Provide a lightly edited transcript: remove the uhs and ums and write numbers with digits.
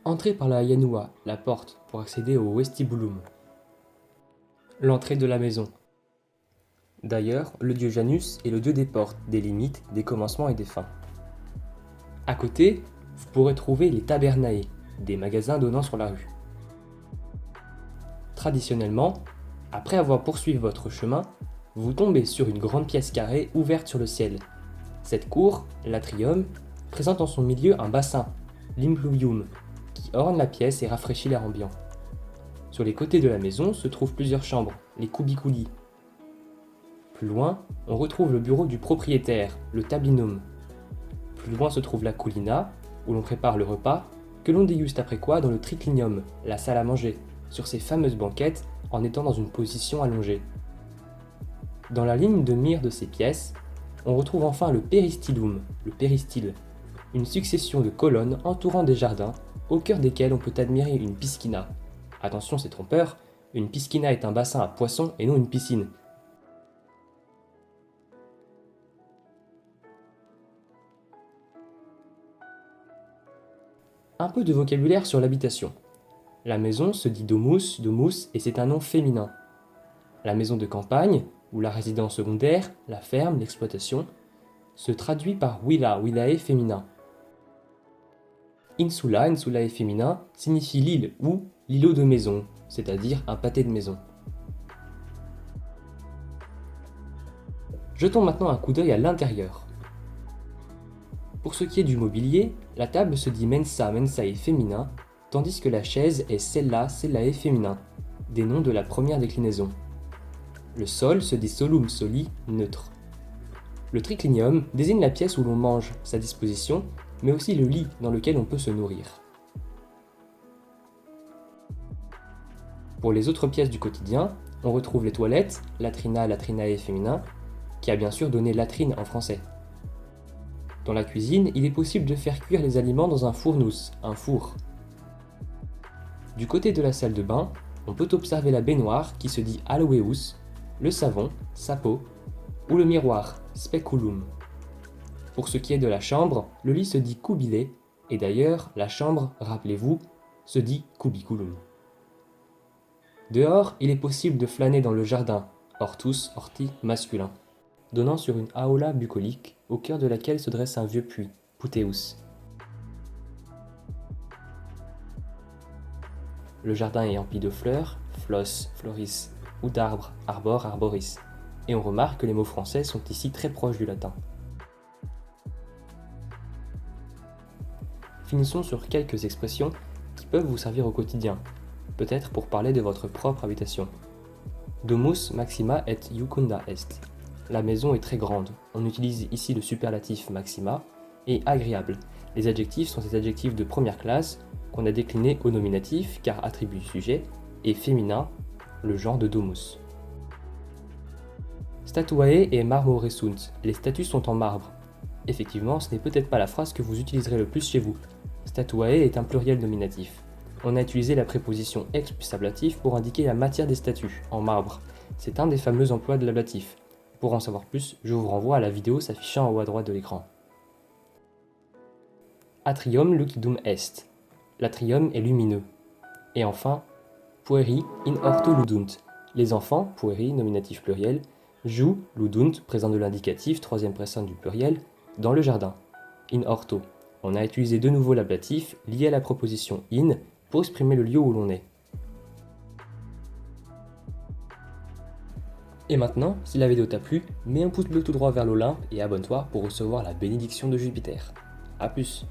Entrez par la Yanua, la porte, pour accéder au Vestibulum. L'entrée de la maison. D'ailleurs, le dieu Janus est le dieu des portes, des limites, des commencements et des fins. À côté, vous pourrez trouver les tabernae, des magasins donnant sur la rue. Traditionnellement, après avoir poursuivi votre chemin, vous tombez sur une grande pièce carrée ouverte sur le ciel. Cette cour, l'atrium, présente en son milieu un bassin, l'impluvium, qui orne la pièce et rafraîchit l'air ambiant. Sur les côtés de la maison se trouvent plusieurs chambres, les cubiculi. Plus loin, on retrouve le bureau du propriétaire, le tablinum. Plus loin se trouve la culina, où l'on prépare le repas, que l'on déguste après quoi dans le triclinium, la salle à manger, sur ces fameuses banquettes en étant dans une position allongée. Dans la ligne de mire de ces pièces, on retrouve enfin le peristylum, le péristyle, une succession de colonnes entourant des jardins, au cœur desquels on peut admirer une piscina. Attention, c'est trompeur, une piscina est un bassin à poissons et non une piscine. Un peu de vocabulaire sur l'habitation. La maison se dit domus, domus, et c'est un nom féminin. La maison de campagne, ou la résidence secondaire, la ferme, l'exploitation, se traduit par villa, villae féminin. Insula, insulae féminin, signifie l'île ou l'îlot de maison, c'est-à-dire un pâté de maison. Jetons maintenant un coup d'œil à l'intérieur. Pour ce qui est du mobilier, la table se dit mensa, mensae féminin, tandis que la chaise est sella, sellae féminin, des noms de la première déclinaison. Le sol se dit solum, soli, neutre. Le triclinium désigne la pièce où l'on mange, sa disposition, mais aussi le lit dans lequel on peut se nourrir. Pour les autres pièces du quotidien, on retrouve les toilettes, latrina, latrinae féminin, qui a bien sûr donné latrine en français. Dans la cuisine, il est possible de faire cuire les aliments dans un fournus, un four. Du côté de la salle de bain, on peut observer la baignoire qui se dit aloeus, le savon, sapo, ou le miroir, speculum. Pour ce qui est de la chambre, le lit se dit cubile, et d'ailleurs, la chambre, rappelez-vous, se dit cubiculum. Dehors, il est possible de flâner dans le jardin, hortus, horti, masculin, donnant sur une aula bucolique, au cœur de laquelle se dresse un vieux puits, puteus. Le jardin est empli de fleurs, flos, floris, ou d'arbres, arbor, arboris, et on remarque que les mots français sont ici très proches du latin. Finissons sur quelques expressions qui peuvent vous servir au quotidien, peut-être pour parler de votre propre habitation. Domus maxima et iucunda est. La maison est très grande. On utilise ici le superlatif maxima et agréable. Les adjectifs sont des adjectifs de première classe qu'on a déclinés au nominatif car attribut du sujet et féminin, le genre de domus. Statuae et marmore sunt. Les statues sont en marbre. Effectivement, ce n'est peut-être pas la phrase que vous utiliserez le plus chez vous. Statuae est un pluriel nominatif. On a utilisé la préposition ex plus ablatif pour indiquer la matière des statues, en marbre. C'est un des fameux emplois de l'ablatif. Pour en savoir plus, je vous renvoie à la vidéo s'affichant en haut à droite de l'écran. Atrium lucidum est. L'atrium est lumineux. Et enfin, pueri in orto ludunt. Les enfants, pueri, nominatif pluriel, jouent, ludunt, présent de l'indicatif, troisième personne du pluriel, dans le jardin. In orto. On a utilisé de nouveau l'ablatif lié à la proposition in pour exprimer le lieu où l'on est. Et maintenant, si la vidéo t'a plu, mets un pouce bleu tout droit vers l'Olympe et abonne-toi pour recevoir la bénédiction de Jupiter. A plus!